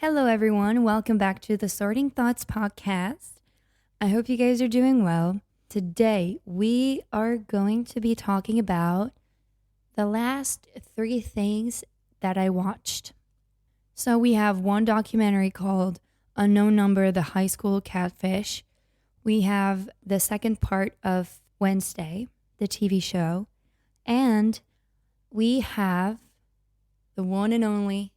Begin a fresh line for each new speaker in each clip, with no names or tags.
Hello, everyone. Welcome back to the Sorting Thoughts podcast. I hope you guys are doing well. Today, we are going to be talking about the last three things that I watched. So, we have one documentary called Unknown Number, the High School Catfish. We have the second part of Wednesday, the TV show. And we have the one and only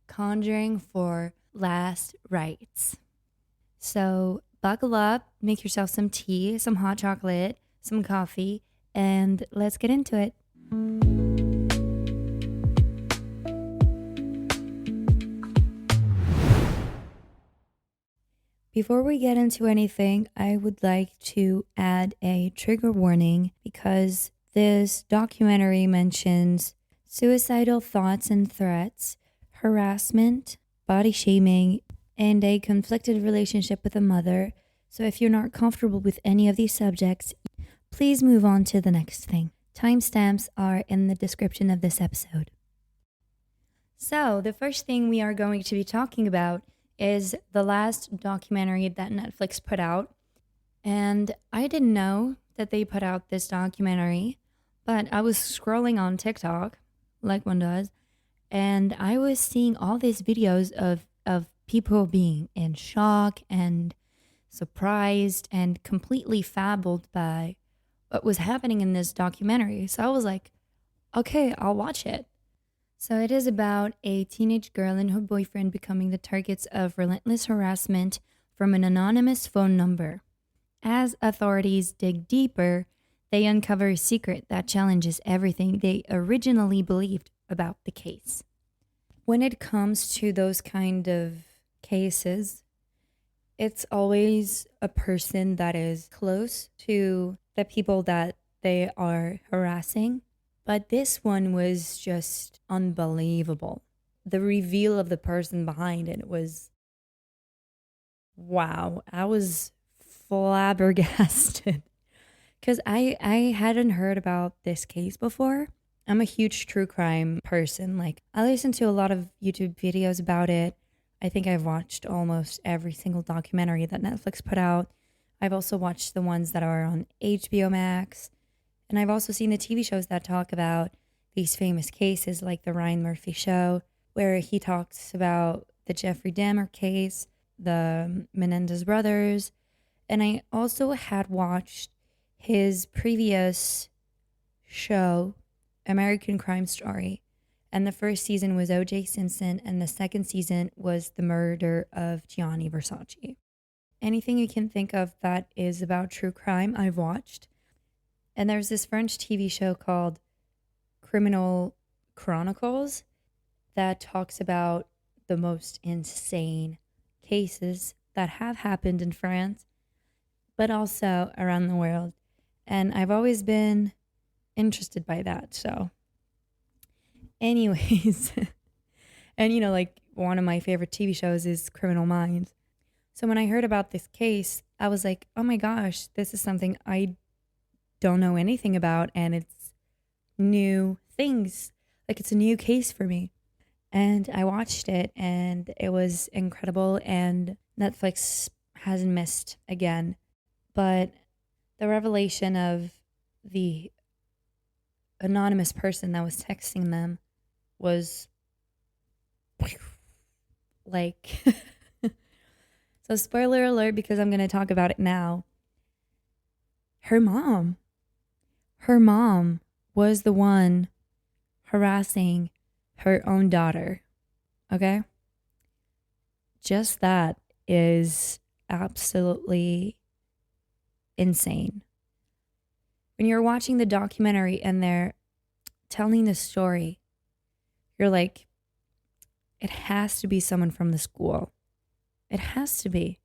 Conjuring for last rites. So buckle up, make yourself some tea, some hot chocolate, some coffee, and let's get into it. Before we get into anything, I would like to add a trigger warning because this documentary mentions suicidal thoughts and threats, harassment, body shaming, and a conflicted relationship with a mother. So if you're not comfortable with any of these subjects, please move on to the next thing. Timestamps are in the description of this episode. So the first thing we are going to be talking about is the last documentary that Netflix put out. And I didn't know that they put out this documentary, but I was scrolling on TikTok, like one does, and I was seeing all these videos of people being in shock and surprised and completely fabled by what was happening in this documentary. So I was like, okay, I'll watch it. So it is about a teenage girl and her boyfriend becoming the targets of relentless harassment from an anonymous phone number. As authorities dig deeper, they uncover a secret that challenges everything they originally believed about the case. When it comes to those kind of cases, it's always a person that is close to the people that they are harassing. But this one was just unbelievable. The reveal of the person behind it was, wow, I was flabbergasted. Because I hadn't heard about this case before. I'm a huge true crime person. Like, I listen to a lot of YouTube videos about it. I think I've watched almost every single documentary that Netflix put out. I've also watched the ones that are on HBO Max. And I've also seen the TV shows that talk about these famous cases, like the Ryan Murphy show, where he talks about the Jeffrey Dahmer case, the Menendez brothers. And I also had watched his previous show, American Crime Story. And the first season was O.J. Simpson, and the second season was the murder of Gianni Versace. Anything you can think of that is about true crime, I've watched. And there's this French TV show called Criminal Chronicles that talks about the most insane cases that have happened in France, but also around the world. And I've always been interested by that. So anyways, and like one of my favorite TV shows is Criminal Minds. So when I heard about this case, I was like, oh my gosh, this is something I don't know anything about, and it's new things. Like, it's a new case for me. And I watched it, and it was incredible, and Netflix hasn't missed again. But the revelation of the anonymous person that was texting them was like, so spoiler alert, because I'm going to talk about it now. Her mom was the one harassing her own daughter. Okay? Just that is absolutely insane. When you're watching the documentary and they're telling the story, you're like, it has to be someone from the school. It has to be,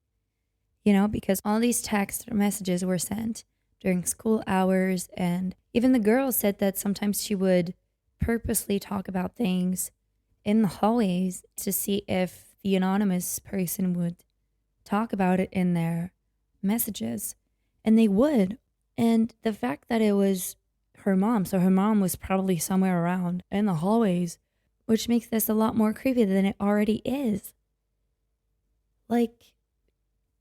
because all these text messages were sent during school hours. And even the girl said that sometimes she would purposely talk about things in the hallways to see if the anonymous person would talk about it in their messages. And they would. And the fact that it was her mom, so her mom was probably somewhere around in the hallways, which makes this a lot more creepy than it already is. Like,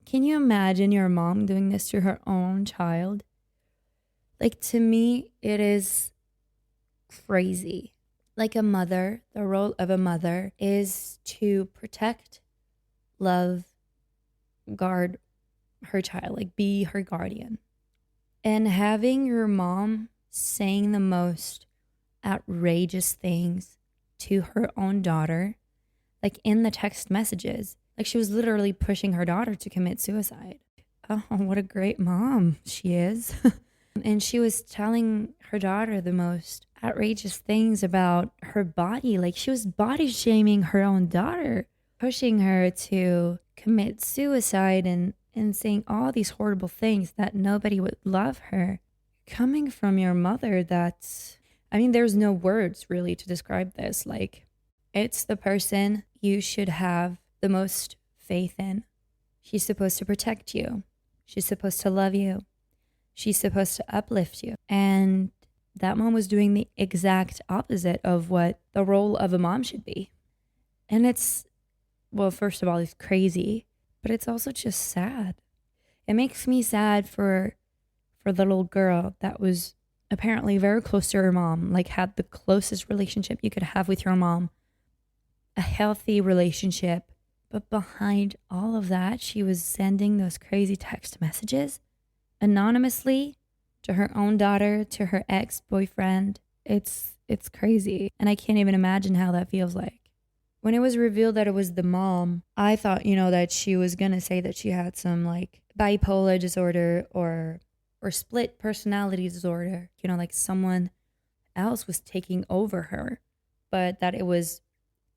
can you imagine your mom doing this to her own child? Like, to me, it is crazy. Like a mother, the role of a mother is to protect, love, guard her child, like be her guardian. And having your mom saying the most outrageous things to her own daughter, like in the text messages, like she was literally pushing her daughter to commit suicide. Oh, what a great mom she is. And she was telling her daughter the most outrageous things about her body. Like she was body shaming her own daughter, pushing her to commit suicide and saying all these horrible things that nobody would love her. Coming from your mother, there's no words really to describe this. Like, it's the person you should have the most faith in. She's supposed to protect you. She's supposed to love you. She's supposed to uplift you. And that mom was doing the exact opposite of what the role of a mom should be. And well, first of all, it's crazy, but it's also just sad. It makes me sad for the little girl that was apparently very close to her mom, like had the closest relationship you could have with your mom, a healthy relationship. But behind all of that, she was sending those crazy text messages anonymously to her own daughter, to her ex-boyfriend. It's crazy. And I can't even imagine how that feels like. When it was revealed that it was the mom, I thought, that she was going to say that she had some like bipolar disorder or split personality disorder, like someone else was taking over her, but that it was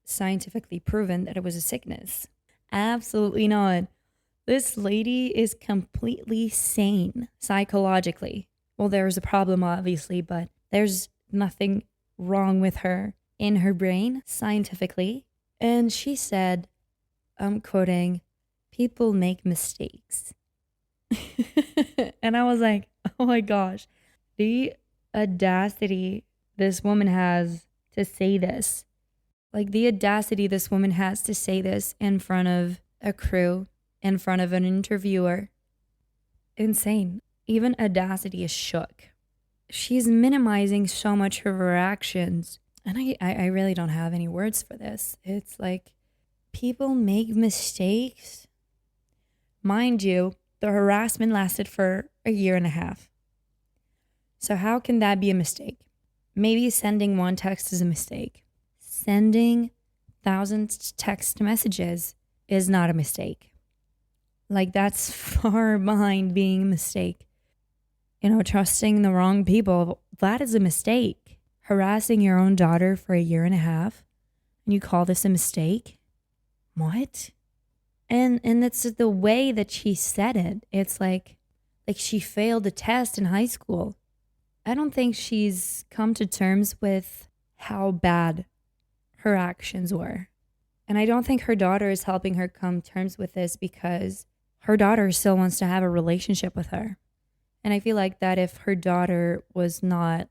scientifically proven that it was a sickness. Absolutely not. This lady is completely sane psychologically. Well, there's a problem, obviously, but there's nothing wrong with her in her brain scientifically. And she said, I'm quoting, "People make mistakes." And I was like, oh my gosh, the audacity this woman has to say this. Like the audacity this woman has to say this in front of a crew, in front of an interviewer. Insane. Even audacity is shook. She's minimizing so much of her actions. And I really don't have any words for this. It's like, people make mistakes. Mind you, the harassment lasted for a year and a half. So how can that be a mistake? Maybe sending one text is a mistake. Sending thousands of text messages is not a mistake. Like, that's far behind being a mistake. Trusting the wrong people, that is a mistake. Harassing your own daughter for a year and a half, and you call this a mistake? What? And that's the way that she said it. It's like she failed a test in high school. I don't think she's come to terms with how bad her actions were. And I don't think her daughter is helping her come to terms with this because her daughter still wants to have a relationship with her. And I feel like that if her daughter was not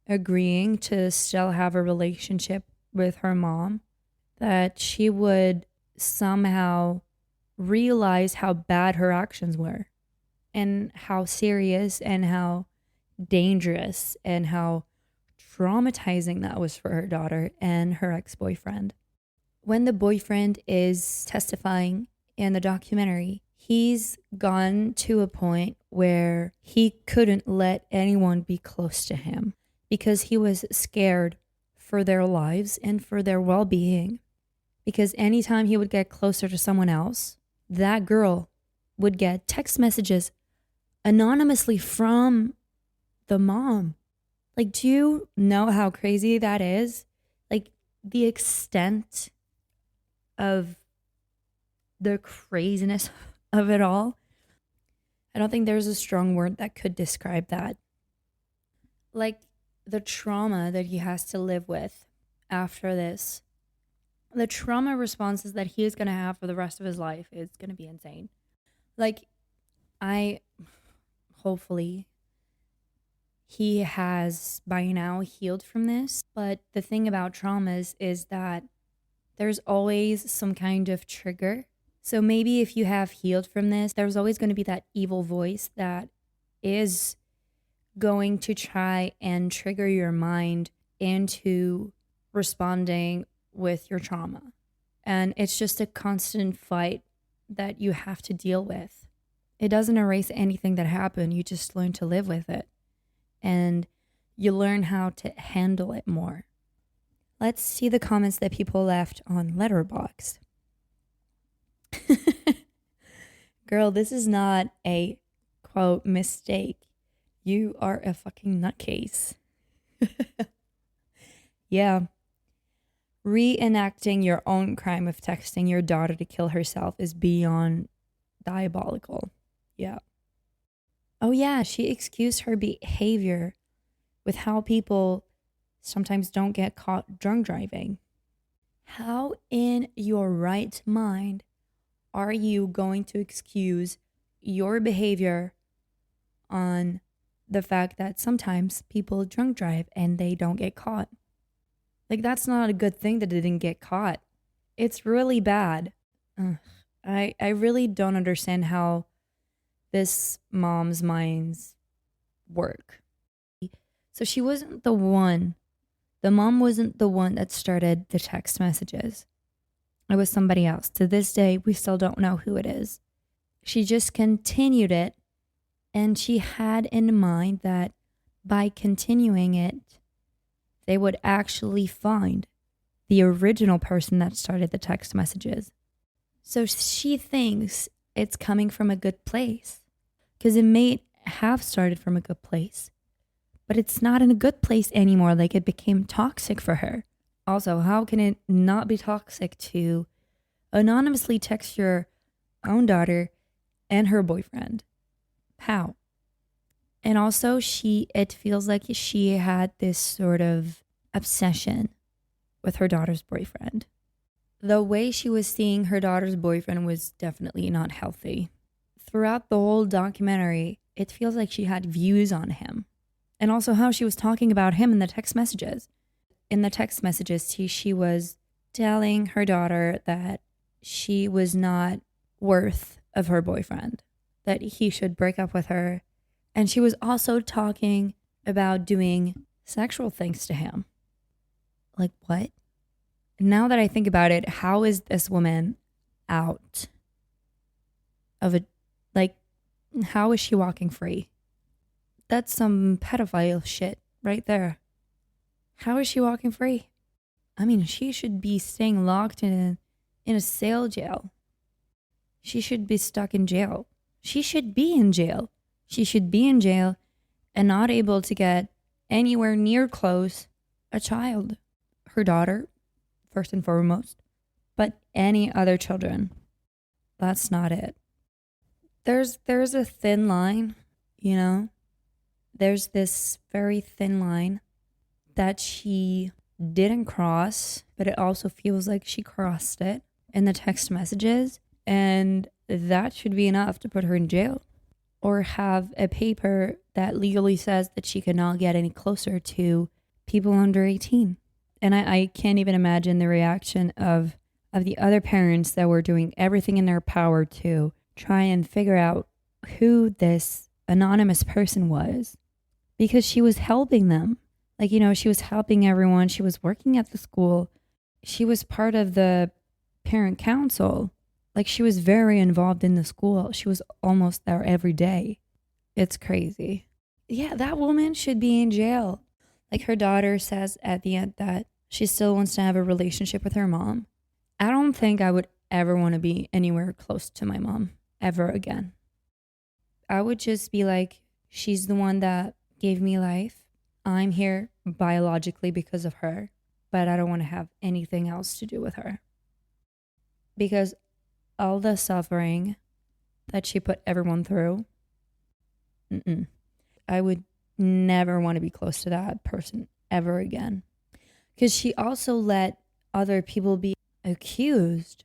agreeing to still have a relationship with her mom, that she would somehow realize how bad her actions were and how serious and how dangerous and how traumatizing that was for her daughter and her ex-boyfriend. When the boyfriend is testifying in the documentary, he's gone to a point where he couldn't let anyone be close to him because he was scared for their lives and for their well-being. Because anytime he would get closer to someone else, that girl would get text messages anonymously from the mom. Like, do you know how crazy that is? Like, the extent of the craziness of it all. I don't think there's a strong word that could describe that. Like, the trauma that he has to live with after this. The trauma responses that he is going to have for the rest of his life is going to be insane. Like, hopefully, he has by now healed from this. But the thing about traumas is that there's always some kind of trigger So maybe if you have healed from this, there's always going to be that evil voice that is going to try and trigger your mind into responding with your trauma. And it's just a constant fight that you have to deal with. It doesn't erase anything that happened. You just learn to live with it. And you learn how to handle it more. Let's see the comments that people left on Letterboxd. Girl, this is not a, quote, mistake. You are a fucking nutcase. Yeah. Reenacting your own crime of texting your daughter to kill herself is beyond diabolical. Yeah. Oh, yeah, she excused her behavior with how people sometimes don't get caught drunk driving. How in your right mind are you going to excuse your behavior on the fact that sometimes people drunk drive and they don't get caught? Like, that's not a good thing that they didn't get caught. It's really bad. Ugh. I really don't understand how this mom's minds work. So she wasn't the one. The mom wasn't the one that started the text messages. It was somebody else. To this day, we still don't know who it is. She just continued it, and she had in mind that by continuing it, they would actually find the original person that started the text messages. So she thinks it's coming from a good place, because it may have started from a good place, but it's not in a good place anymore. Like, it became toxic for her. Also, how can it not be toxic to anonymously text your own daughter and her boyfriend? How? And also, it feels like she had this sort of obsession with her daughter's boyfriend. The way she was seeing her daughter's boyfriend was definitely not healthy. Throughout the whole documentary, it feels like she had views on him. And also how she was talking about him in the text messages. In the text messages, she was telling her daughter that she was not worth of her boyfriend, that he should break up with her. And she was also talking about doing sexual things to him. Like, what? Now that I think about it, how is this woman out of it? Like, how is she walking free? That's some pedophile shit right there. How is she walking free? I mean, she should be staying locked in a cell jail. She should be stuck in jail. She should be in jail. She should be in jail and not able to get anywhere near close a child. Her daughter, first and foremost, but any other children. That's not it. There's a thin line, you know? There's this very thin line that she didn't cross, but it also feels like she crossed it in the text messages, and that should be enough to put her in jail or have a paper that legally says that she cannot get any closer to people under 18. And I can't even imagine the reaction of the other parents that were doing everything in their power to try and figure out who this anonymous person was, because she was helping them. Like, you know, she was helping everyone. She was working at the school. She was part of the parent council. Like, she was very involved in the school. She was almost there every day. It's crazy. Yeah, that woman should be in jail. Like, her daughter says at the end that she still wants to have a relationship with her mom. I don't think I would ever want to be anywhere close to my mom ever again. I would just be like, she's the one that gave me life. I'm here biologically because of her, but I don't want to have anything else to do with her. Because all the suffering that she put everyone through, I would never want to be close to that person ever again. Because she also let other people be accused.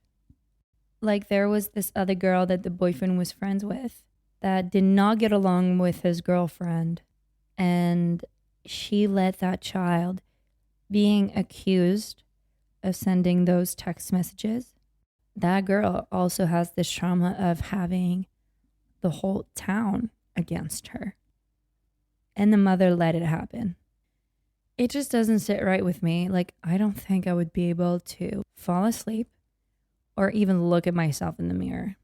Like, there was this other girl that the boyfriend was friends with that did not get along with his girlfriend. And she let that child being accused of sending those text messages that girl also has this trauma of having the whole town against her. And the mother let it happen. It just doesn't sit right with me. Like, I don't think I would be able to fall asleep or even look at myself in the mirror,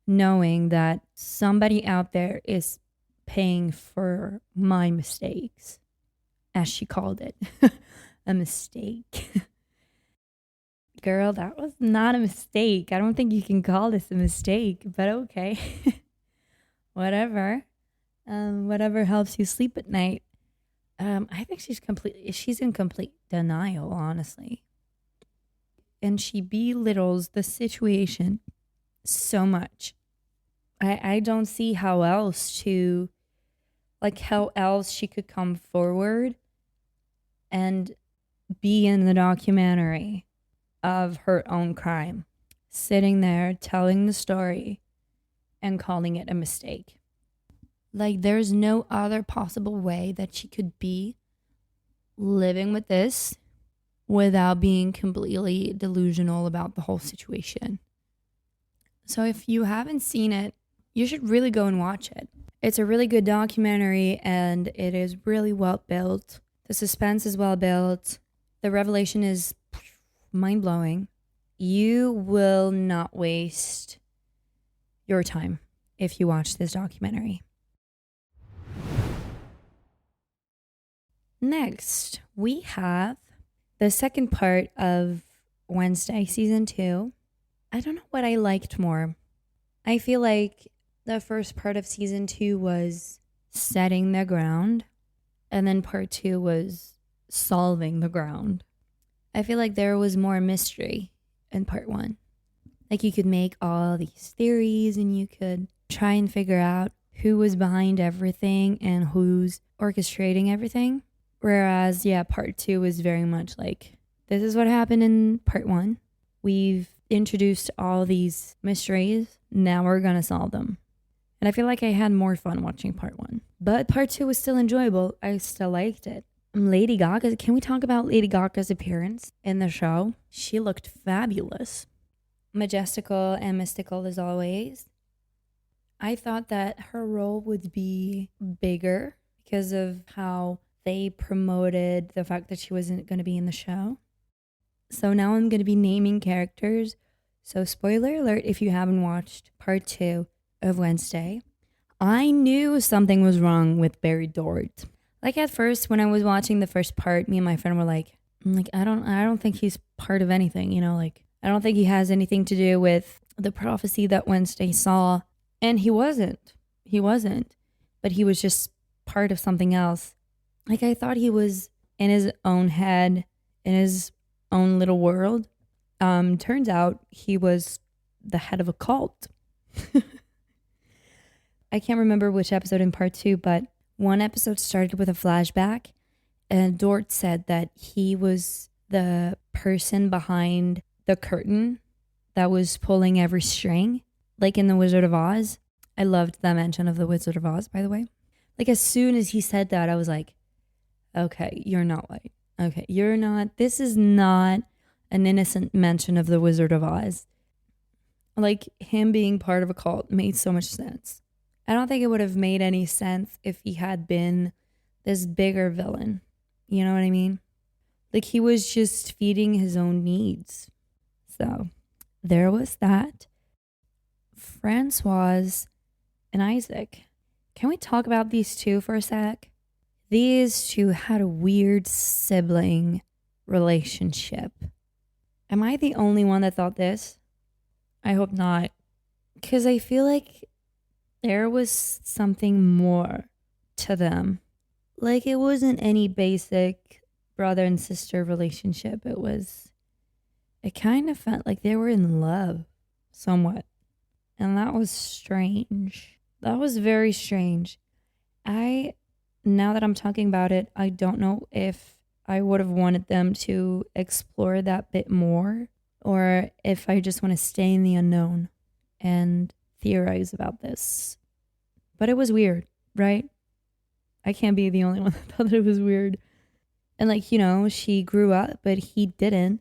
knowing that somebody out there is paying for my mistakes, as she called it. A mistake. Girl, that was not a mistake. I don't think you can call this a mistake, but okay. Whatever. Whatever helps you sleep at night. I think she's in complete denial, honestly. And she belittles the situation so much. I don't see how else she could come forward and be in the documentary of her own crime, sitting there telling the story and calling it a mistake. Like, there's no other possible way that she could be living with this without being completely delusional about the whole situation. So if you haven't seen it, you should really go and watch it. It's a really good documentary and it is really well built. The suspense is well built. The revelation is mind-blowing. You will not waste your time if you watch this documentary. Next, we have the second part of Wednesday season 2. I don't know what I liked more. I feel like the first part of season 2 was setting the ground, and then part 2 was solving the ground. I feel like there was more mystery in part 1. Like, you could make all these theories and you could try and figure out who was behind everything and who's orchestrating everything. Whereas, part 2 is very much like, this is what happened in part 1. We've introduced all these mysteries. Now we're going to solve them. And I feel like I had more fun watching part 1. But part 2 was still enjoyable. I still liked it. Lady Gaga, can we talk about Lady Gaga's appearance in the show? She looked fabulous. Majestical and mystical as always. I thought that her role would be bigger because of how they promoted the fact that she wasn't going to be in the show. So now I'm going to be naming characters. So spoiler alert if you haven't watched part 2 of Wednesday. I knew something was wrong with Barry Dort. Like, at first when I was watching the first part, me and my friend were like, I don't think he's part of anything, I don't think he has anything to do with the prophecy that Wednesday saw. And he wasn't. But he was just part of something else. Like, I thought he was in his own head, in his own little world. Turns out he was the head of a cult. I can't remember which episode in part 2, but one episode started with a flashback, and Dort said that he was the person behind the curtain that was pulling every string, like in The Wizard of Oz. I loved that mention of The Wizard of Oz, by the way. Like, as soon as he said that, I was like, okay, you're not white. Okay, you're not. This is not an innocent mention of The Wizard of Oz. Like, him being part of a cult made so much sense. I don't think it would have made any sense if he had been this bigger villain. You know what I mean? Like, he was just feeding his own needs. So, there was that. Francoise and Isaac. Can we talk about these two for a sec? These two had a weird sibling relationship. Am I the only one that thought this? I hope not. Because I feel like there was something more to them. Like, it wasn't any basic brother and sister relationship. It kind of felt like they were in love somewhat. And that was strange. That was very strange. Now that I'm talking about it, I don't know if I would have wanted them to explore that bit more, or if I just want to stay in the unknown and theorize about this. But it was weird, right? I can't be the only one that thought it was weird. And she grew up, but he didn't.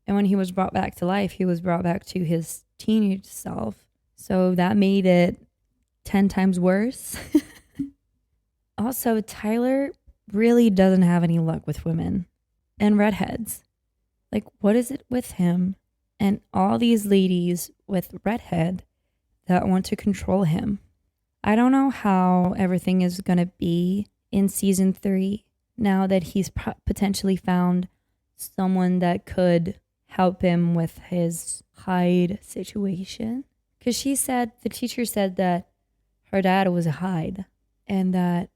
And when he was brought back to life, he was brought back to his teenage self. So that made it 10 times worse. Also, Tyler really doesn't have any luck with women and redheads. Like, what is it with him and all these ladies with redhead that want to control him? I don't know how everything is going to be in season 3 now that he's potentially found someone that could help him with his Hyde situation. Because the teacher said that her dad was a Hyde and that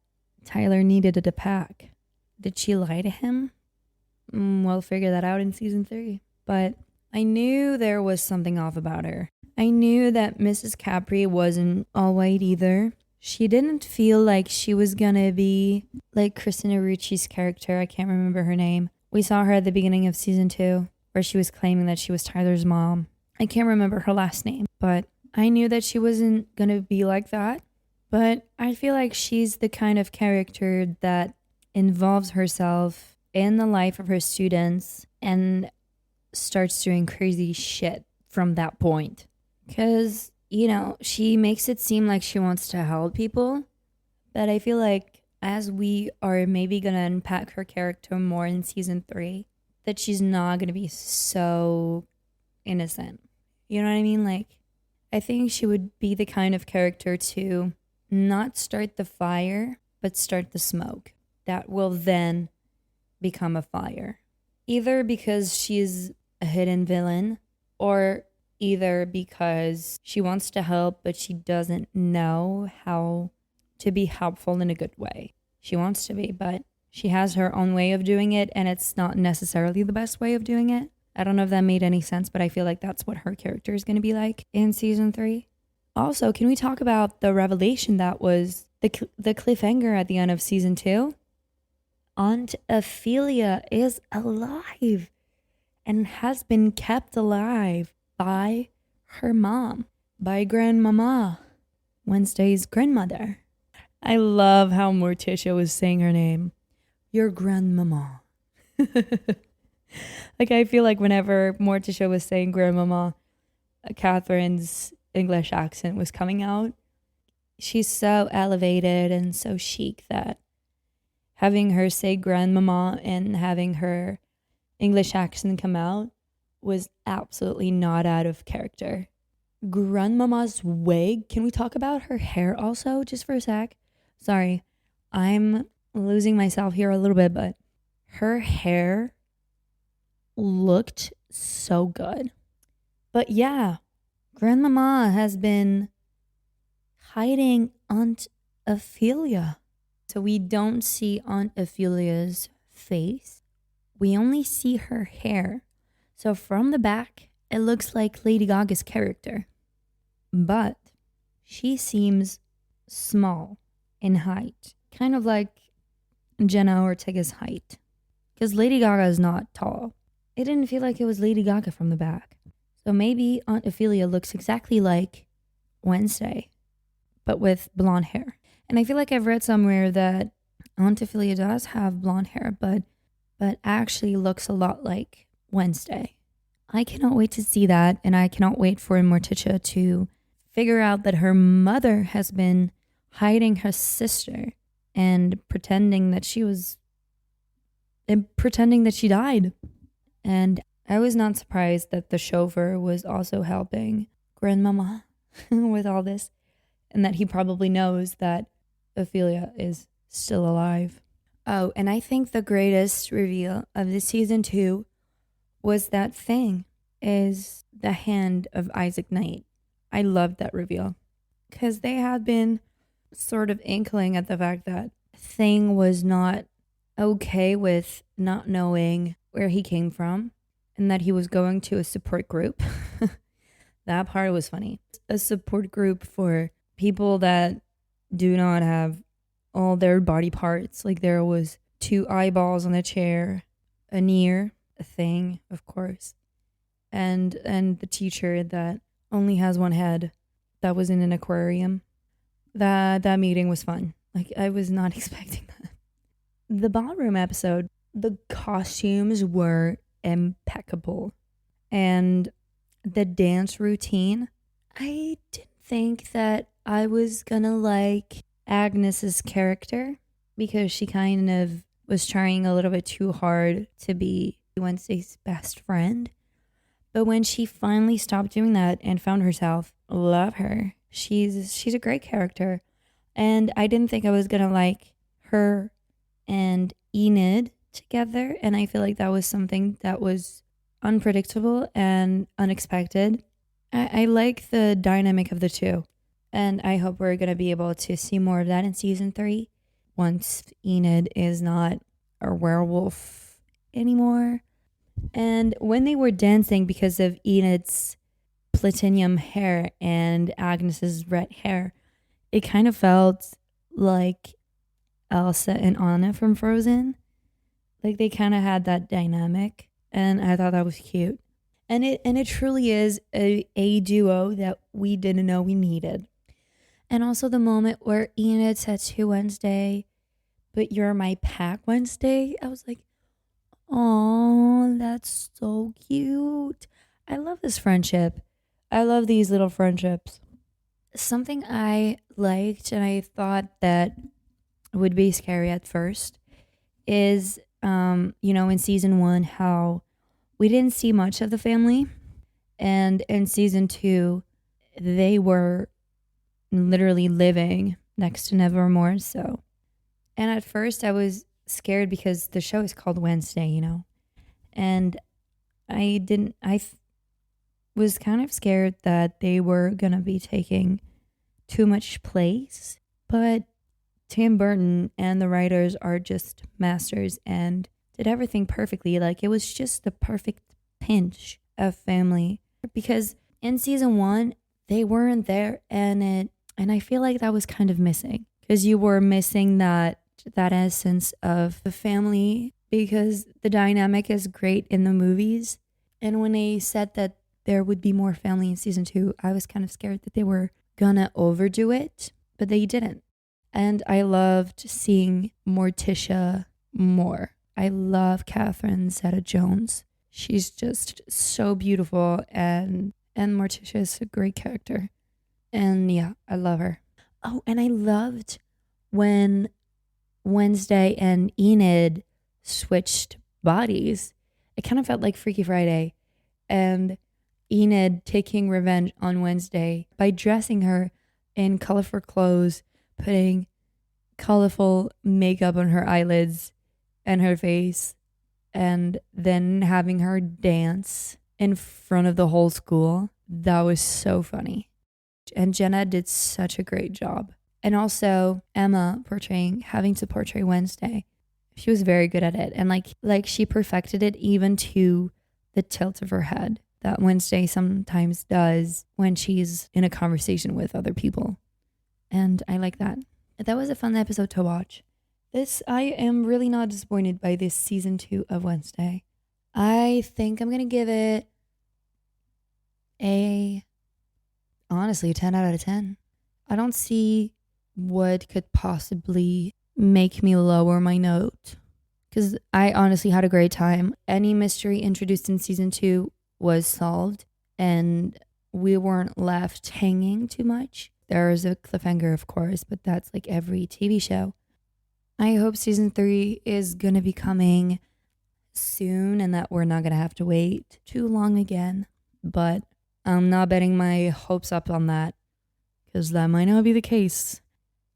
Tyler needed a pack. Did she lie to him? We'll figure that out in season 3. But I knew there was something off about her. I knew that Mrs. Capri wasn't all white either. She didn't feel like she was gonna be like Christina Ricci's character. I can't remember her name. We saw her at the beginning of season 2 where she was claiming that she was Tyler's mom. I can't remember her last name, but I knew that she wasn't gonna be like that. But I feel like she's the kind of character that involves herself in the life of her students and starts doing crazy shit from that point. Because, she makes it seem like she wants to help people. But I feel like as we are maybe going to unpack her character more in season 3, that she's not going to be so innocent. You know what I mean? Like, I think she would be the kind of character to not start the fire, but start the smoke. That will then become a fire. Either because she's a hidden villain, or either because she wants to help, but she doesn't know how to be helpful in a good way. She wants to be, but she has her own way of doing it, and it's not necessarily the best way of doing it. I don't know if that made any sense, but I feel like that's what her character is going to be like in season 3. Also, can we talk about the revelation that was the cliffhanger at the end of season 2? Aunt Ophelia is alive and has been kept alive by her mom, by Grandmama, Wednesday's grandmother. I love how Morticia was saying her name. Your Grandmama. Like, I feel like whenever Morticia was saying Grandmama, Catherine's English accent was coming out. She's so elevated and so chic that having her say Grandmama and having her English accent come out was absolutely not out of character. Grandmama's wig. Can we talk about her hair also, just for a sec? Sorry, I'm losing myself here a little bit, but her hair looked so good. But yeah, Grandmama has been hiding Aunt Ophelia. So we don't see Aunt Ophelia's face. We only see her hair. So from the back, it looks like Lady Gaga's character. But she seems small in height. Kind of like Jenna Ortega's height. Because Lady Gaga is not tall. It didn't feel like it was Lady Gaga from the back. So maybe Aunt Ophelia looks exactly like Wednesday, but with blonde hair. And I feel like I've read somewhere that Aunt Ophelia does have blonde hair, but actually looks a lot like Wednesday. I cannot wait to see that, and I cannot wait for Morticia to figure out that her mother has been hiding her sister and pretending that she died. And I was not surprised that the chauffeur was also helping Grandmama with all this, and that he probably knows that Ophelia is still alive. Oh, and I think the greatest reveal of the season 2 was that Thing is the hand of Isaac Knight. I loved that reveal because they had been sort of inkling at the fact that Thing was not okay with not knowing where he came from and that he was going to a support group. That part was funny. A support group for people that do not have all their body parts. Like, there was 2 eyeballs on a chair, an ear, a thing, of course, and the teacher that only has 1 head that was in an aquarium. That meeting was fun. Like, I was not expecting that. The ballroom episode, the costumes were impeccable. And the dance routine, I didn't think that I was gonna like Agnes's character because she kind of was trying a little bit too hard to be Wednesday's best friend. But when she finally stopped doing that and found herself, love her. She's a great character. And I didn't think I was gonna like her and Enid together. And I feel like that was something that was unpredictable and unexpected. I like the dynamic of the two. And I hope we're going to be able to see more of that in season 3 once Enid is not a werewolf anymore. And when they were dancing because of Enid's platinum hair and Agnes's red hair, it kind of felt like Elsa and Anna from Frozen. Like they kind of had that dynamic, and I thought that was cute. And it truly is a duo that we didn't know we needed. And also the moment where Enid said to Wednesday, "But you're my pack Wednesday." I was like, "Oh, that's so cute." I love this friendship. I love these little friendships. Something I liked and I thought that would be scary at first is in season 1 how we didn't see much of the family, and in season 2 they were literally living next to Nevermore. So, and at first I was scared because the show is called Wednesday, and was kind of scared that they were gonna be taking too much place, but Tim Burton and the writers are just masters and did everything perfectly. Like it was just the perfect pinch of family because in season 1 they weren't there, and I feel like that was kind of missing because you were missing that essence of the family because the dynamic is great in the movies. And when they said that there would be more family in season 2, I was kind of scared that they were gonna overdo it, but they didn't. And I loved seeing Morticia more. I love Catherine Zeta-Jones. She's just so beautiful, and Morticia is a great character. And yeah, I love her. Oh, and I loved when Wednesday and Enid switched bodies. It kind of felt like Freaky Friday, and Enid taking revenge on Wednesday by dressing her in colorful clothes, putting colorful makeup on her eyelids and her face, and then having her dance in front of the whole school. That was so funny. And Jenna did such a great job. And also Emma having to portray Wednesday. She was very good at it. And like she perfected it even to the tilt of her head that Wednesday sometimes does when she's in a conversation with other people. And I like that. That was a fun episode to watch. I am really not disappointed by this season 2 of Wednesday. I think I'm going to give it honestly, a 10 out of 10. I don't see what could possibly make me lower my note because I honestly had a great time. Any mystery introduced in season 2 was solved, and we weren't left hanging too much. There is a cliffhanger, of course, but that's like every TV show. I hope season 3 is going to be coming soon and that we're not going to have to wait too long again. But I'm not betting my hopes up on that because that might not be the case.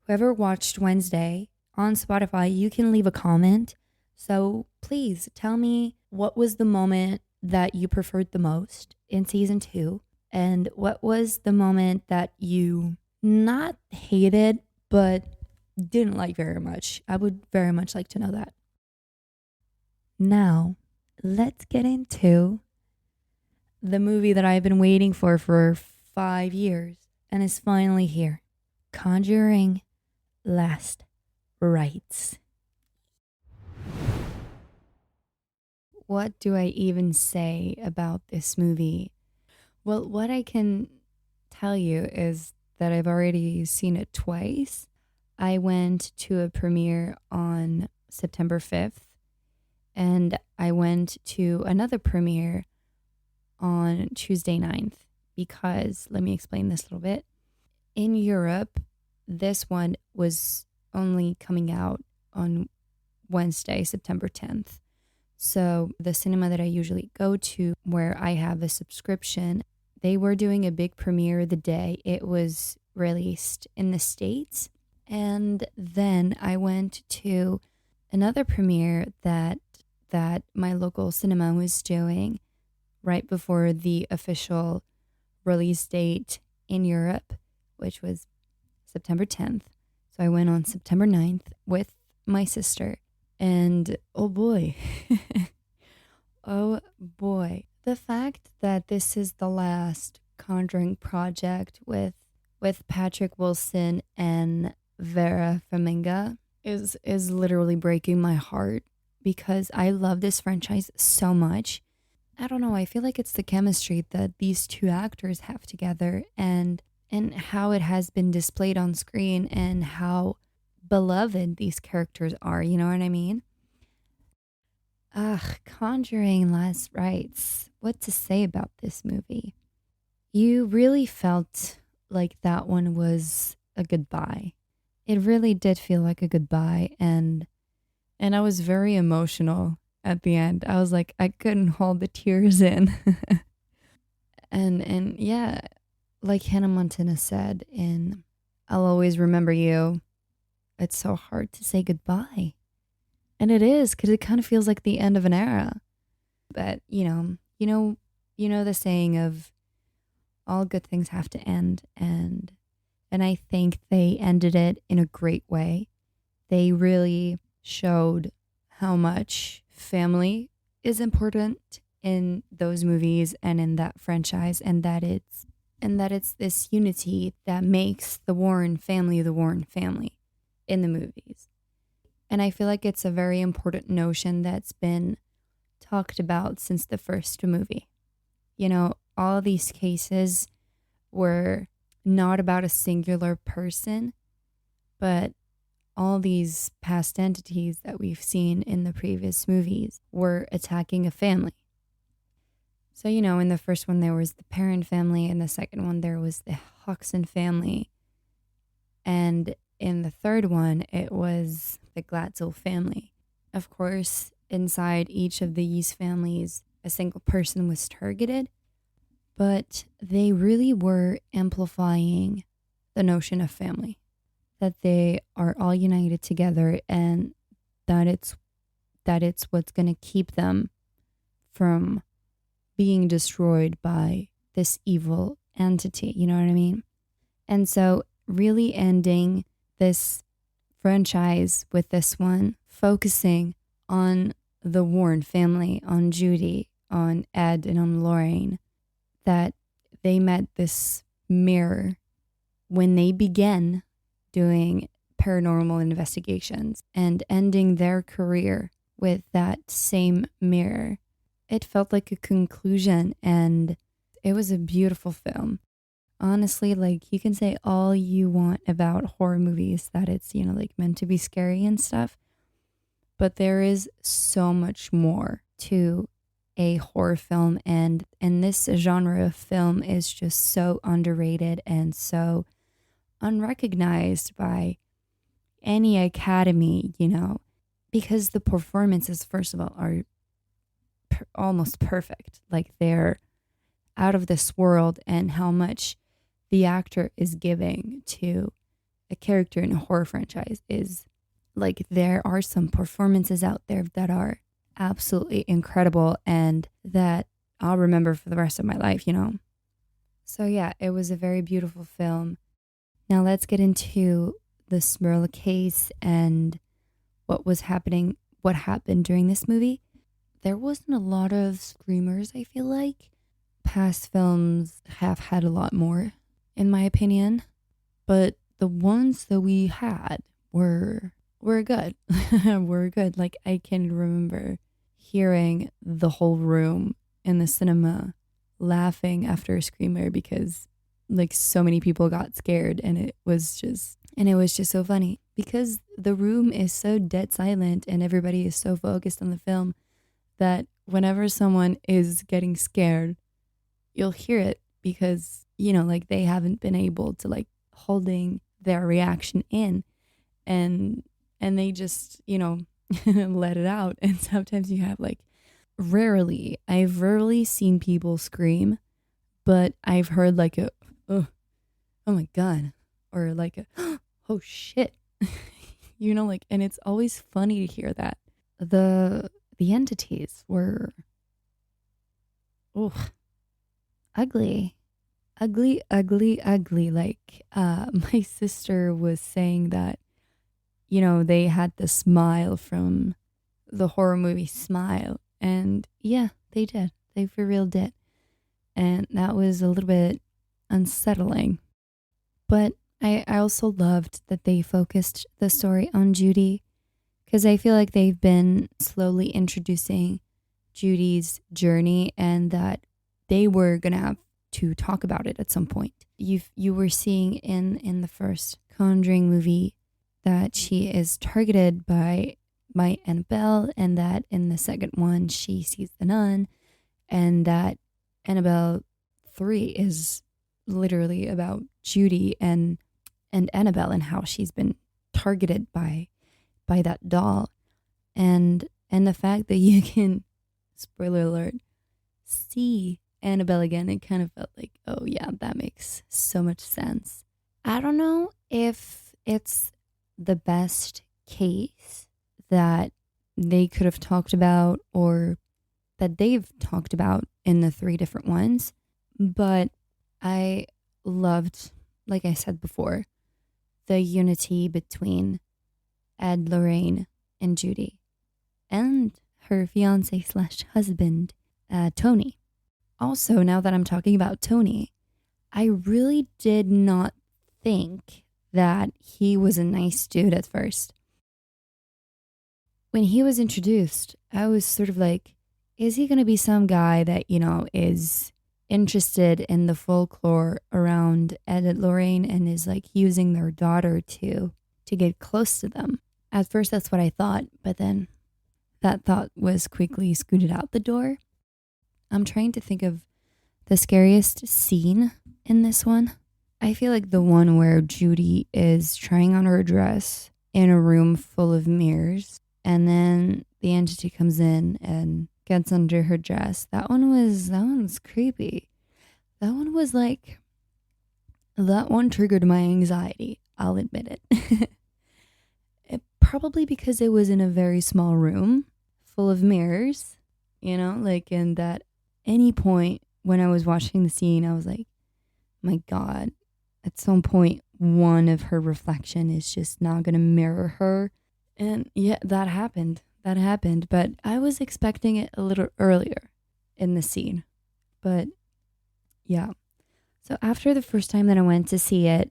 Whoever watched Wednesday on Spotify, you can leave a comment. So please tell me what was the moment that you preferred the most in season 2, and what was the moment that you not hated but didn't like very much. I would very much like to know that. Now, let's get into the movie that I've been waiting for 5 years and is finally here. Conjuring Last Rites. What do I even say about this movie? Well, what I can tell you is that I've already seen it twice. I went to a premiere on September 5th, and I went to another premiere on Tuesday 9th because, let me explain this a little bit. In Europe, this one was only coming out on Wednesday, September 10th. So the cinema that I usually go to, where I have a subscription, they were doing a big premiere the day it was released in the States. And then I went to another premiere that my local cinema was doing right before the official release date in Europe, which was September 10th. So I went on September 9th with my sister. And oh boy, oh boy, the fact that this is the last Conjuring project with Patrick Wilson and Vera Farmiga is literally breaking my heart because I love this franchise so much. I don't know, I feel like it's the chemistry that these two actors have together and how it has been displayed on screen and how beloved these characters are, you know what I mean? Conjuring Last Rites. What to say about this movie? You really felt like that one was a goodbye. It really did feel like a goodbye, and I was very emotional at the end. I was like, I couldn't hold the tears in. and yeah, like Hannah Montana said in I'll Always Remember You, it's so hard to say goodbye. And it is, because it kind of feels like the end of an era. But, you know the saying of all good things have to end, and I think they ended it in a great way. They really showed how much family is important in those movies and in that franchise, and that it's this unity that makes the Warren family in the movies. And I feel like it's a very important notion that's been talked about since the first movie. You know, all these cases were not about a singular person, but all these past entities that we've seen in the previous movies were attacking a family. So, in the first one, there was the Perrin family. In the second one, there was the Huxon family. And in the third one, it was the Glatzel family. Of course, inside each of these families, a single person was targeted, but they really were amplifying the notion of family, that they are all united together and that it's what's going to keep them from being destroyed by this evil entity, you know what I mean? And so really ending this franchise with this one, focusing on the Warren family, on Judy, on Ed, and on Lorraine, that they met this mirror when they began doing paranormal investigations and ending their career with that same mirror. It felt like a conclusion, and it was a beautiful film. Honestly, like, you can say all you want about horror movies, that it's, like meant to be scary and stuff, but there is so much more to a horror film, and this genre of film is just so underrated and so unrecognized by any academy, because the performances, first of all, are almost perfect. Like, they're out of this world, and how much the actor is giving to a character in a horror franchise is like, there are some performances out there that are absolutely incredible and that I'll remember for the rest of my life, So yeah, it was a very beautiful film. Now let's get into the Smurl case and what happened during this movie. There wasn't a lot of screamers, I feel like. Past films have had a lot more, in my opinion, but the ones that we had were good. Were good. Like, I can remember hearing the whole room in the cinema laughing after a screamer because, like, so many people got scared, and it was just so funny because the room is so dead silent and everybody is so focused on the film that whenever someone is getting scared, you'll hear it because, like they haven't been able to like holding their reaction in and they just, let it out. And sometimes you have like I've rarely seen people scream, but I've heard like a oh, oh my god, or like a oh shit. Like, and it's always funny to hear that. The entities were oh ugly. Ugly, ugly, ugly. Like my sister was saying that, they had the smile from the horror movie Smile. And yeah, they did. They for real did. And that was a little bit unsettling. But I also loved that they focused the story on Judy because I feel like they've been slowly introducing Judy's journey and that they were going to have to talk about it at some point. You were seeing in the first Conjuring movie that she is targeted by Annabelle, and that in the second one she sees the nun, and that Annabelle 3 is literally about Judy and Annabelle and how she's been targeted by that doll, and the fact that you can, spoiler alert, see Annabelle again, it kind of felt like, oh yeah, that makes so much sense. I don't know if it's the best case that they could have talked about or that they've talked about in the 3 different ones, but I loved, like I said before, the unity between Ed, Lorraine, and Judy, and her fiance slash husband, Tony. Also, now that I'm talking about Tony, I really did not think that he was a nice dude at first. When he was introduced, I was sort of like, is he going to be some guy that, is interested in the folklore around Ed and Lorraine and is like using their daughter to get close to them? At first, that's what I thought, but then that thought was quickly scooted out the door. I'm trying to think of the scariest scene in this one. I feel like the one where Judy is trying on her dress in a room full of mirrors, and then the entity comes in and gets under her dress. That one was creepy. That one was like, that one triggered my anxiety. I'll admit it. Probably because it was in a very small room full of mirrors, like, and that any point when I was watching the scene, I was like, my God, at some point, one of her reflection is just not going to mirror her. And yeah, that happened. But I was expecting it a little earlier in the scene. But yeah. So after the first time that I went to see it,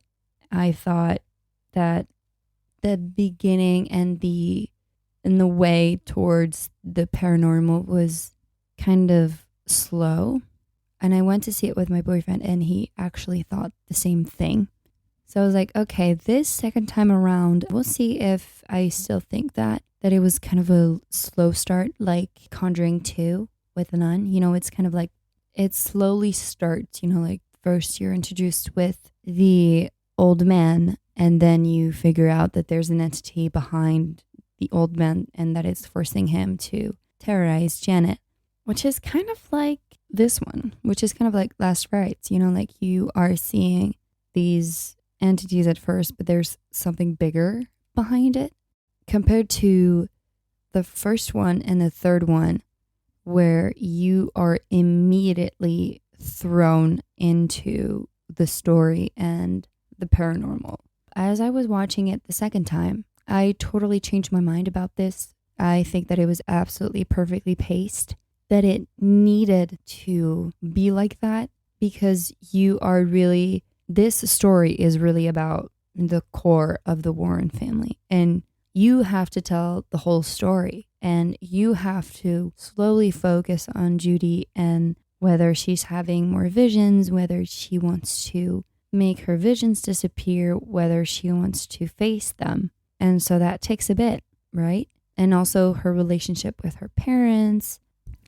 I thought that the beginning and the way towards the paranormal was kind of slow. And I went to see it with my boyfriend, and he actually thought the same thing. So I was like, okay, this second time around, we'll see if I still think that it was kind of a slow start, like Conjuring 2 with the nun. It's kind of like, it slowly starts, like first you're introduced with the old man, and then you figure out that there's an entity behind the old man and that it's forcing him to terrorize Janet, which is kind of like this one, which is kind of like Last Rites, like you are seeing these entities at first, but there's something bigger behind it compared to the first one and the third one, where you are immediately thrown into the story and the paranormal. As I was watching it the second time, I totally changed my mind about this. I think that it was absolutely perfectly paced, that it needed to be like that, because this story is really about the core of the Warren family, and you have to tell the whole story, and you have to slowly focus on Judy and whether she's having more visions, whether she wants to make her visions disappear, whether she wants to face them. And so that takes a bit, right? And also her relationship with her parents,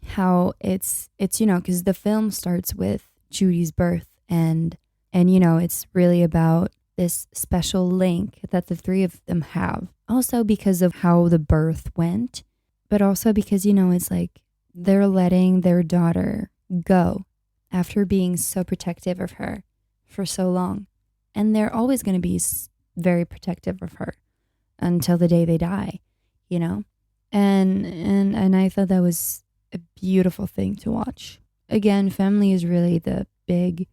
how it's because the film starts with Judy's birth, and it's really about this special link that the three of them have. Also because of how the birth went, but also because it's like they're letting their daughter go after being so protective of her for so long, and they're always going to be very protective of her until the day they die, and I thought that was a beautiful thing to watch. Again, family is really the big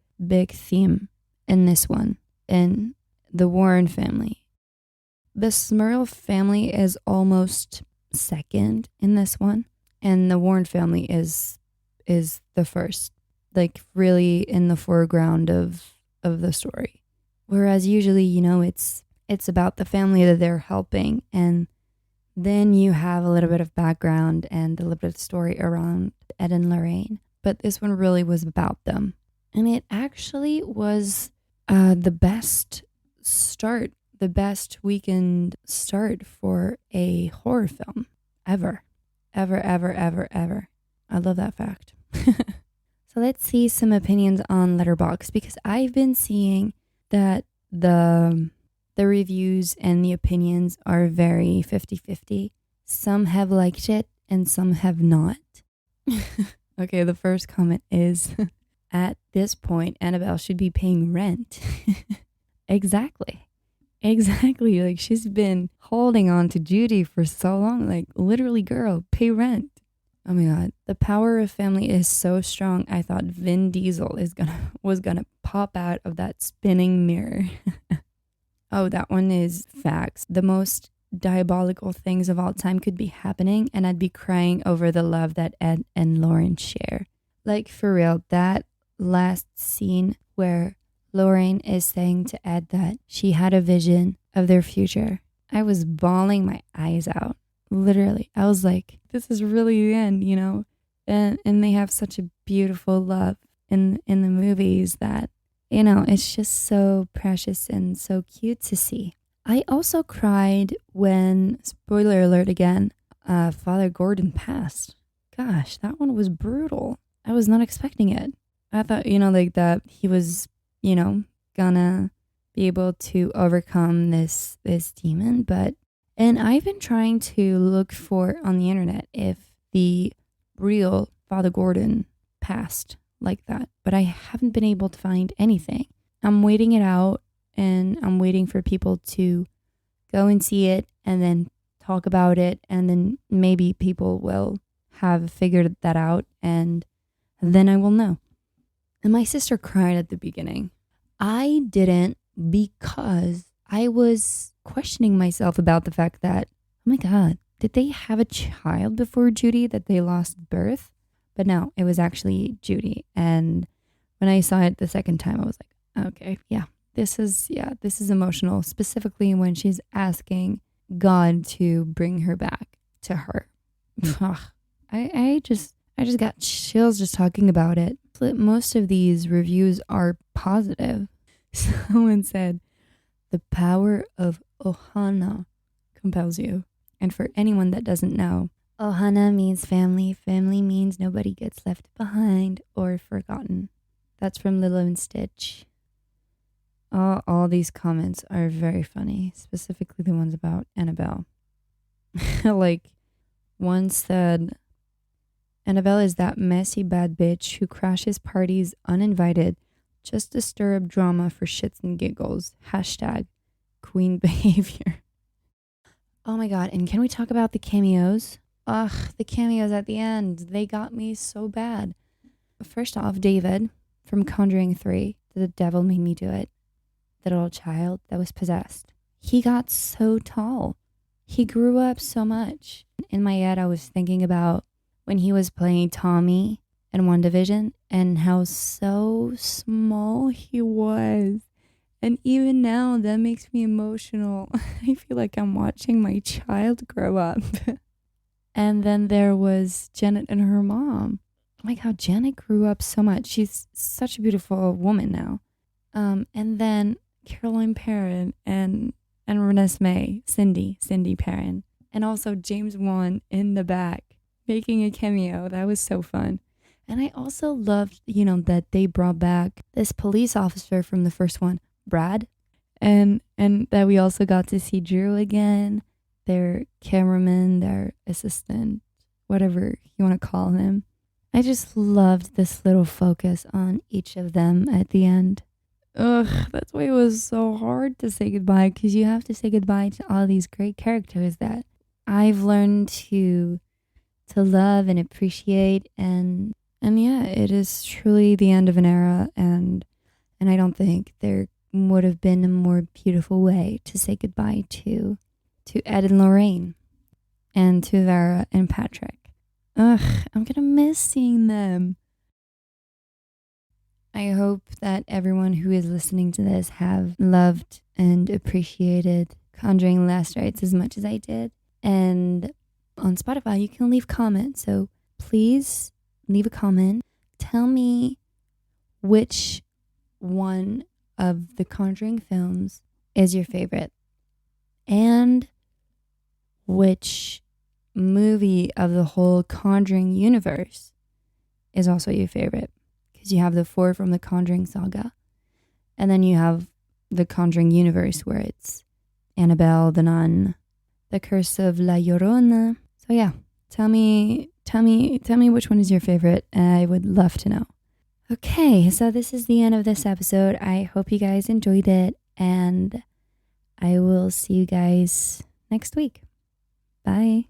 theme in this one. In the Warren family, the Smurl family is almost second in this one, and the Warren family is the first, like really in the foreground of the story. Whereas usually, it's about the family that they're helping, and then you have a little bit of background and a little bit of story around Ed and Lorraine. But this one really was about them. And it actually was the best weekend start for a horror film ever. Ever, ever, ever, ever. I love that fact. So let's see some opinions on Letterboxd, because I've been seeing that the reviews and the opinions are very 50-50. Some have liked it and some have not. Okay, the first comment is, at this point, Annabelle should be paying rent. Exactly. Like, she's been holding on to Judy for so long. Like, literally, girl, pay rent. Oh my God. The power of family is so strong. I thought Vin Diesel was gonna pop out of that spinning mirror. Oh, that one is facts. The most diabolical things of all time could be happening, and I'd be crying over the love that Ed and Lauren share. Like, for real, that last scene where Lauren is saying to Ed that she had a vision of their future, I was bawling my eyes out. Literally. I was like, this is really the end, And they have such a beautiful love in the movies that, it's just so precious and so cute to see. I also cried when, spoiler alert again, Father Gordon passed. Gosh, that one was brutal. I was not expecting it. I thought, like that he was, gonna be able to overcome this demon, and I've been trying to look for on the internet if the real Father Gordon passed like that, but I haven't been able to find anything. I'm waiting it out, and I'm waiting for people to go and see it and then talk about it, and then maybe people will have figured that out, and then I will know. And my sister cried at the beginning. I didn't, because I was questioning myself about the fact that, oh my God, did they have a child before Judy that they lost birth? But no, it was actually Judy. And when I saw it the second time, I was like, okay, this is emotional, specifically when she's asking God to bring her back to her. I just got chills just talking about it. Most of these reviews are positive. Someone said, the power of Ohana compels you. And for anyone that doesn't know, Ohana means family. Family means nobody gets left behind or forgotten. That's from Lilo and Stitch. All these comments are very funny, specifically the ones about Annabelle. Like, one said, Annabelle is that messy bad bitch who crashes parties uninvited just to stir up drama for shits and giggles. Hashtag queen behavior. Oh my God, and can we talk about the cameos? Ugh, the cameos at the end. They got me so bad. First off, David from Conjuring 3, The Devil Made Me Do It. The little child that was possessed. He got so tall. He grew up so much. In my head, I was thinking about when he was playing Tommy in WandaVision and how so small he was. And even now, that makes me emotional. I feel like I'm watching my child grow up. And then there was Janet and her mom. Oh my God, Janet grew up so much. She's such a beautiful woman now. And then Caroline Perrin and Renesmee, Cindy Perrin. And also James Wan in the back making a cameo. That was so fun. And I also loved, that they brought back this police officer from the first one, Brad, and that we also got to see Drew again, their cameraman, their assistant, whatever you want to call him. I just loved this little focus on each of them at the end. Ugh, that's why it was so hard to say goodbye, because you have to say goodbye to all these great characters that I've learned to love and appreciate, and yeah, it is truly the end of an era, and I don't think there would have been a more beautiful way to say goodbye to Ed and Lorraine, and to Vera and Patrick. Ugh, I'm gonna miss seeing them. I hope that everyone who is listening to this have loved and appreciated Conjuring Last Rites as much as I did. And on Spotify, you can leave comments. So please leave a comment. Tell me which one of the Conjuring films is your favorite, and which movie of the whole Conjuring universe is also your favorite. Because you have the 4 from the Conjuring saga, and then you have the Conjuring universe where it's Annabelle, the Nun, the Curse of La Llorona. So yeah, tell me which one is your favorite. I would love to know. Okay, so this is the end of this episode. I hope you guys enjoyed it, and I will see you guys next week. Bye.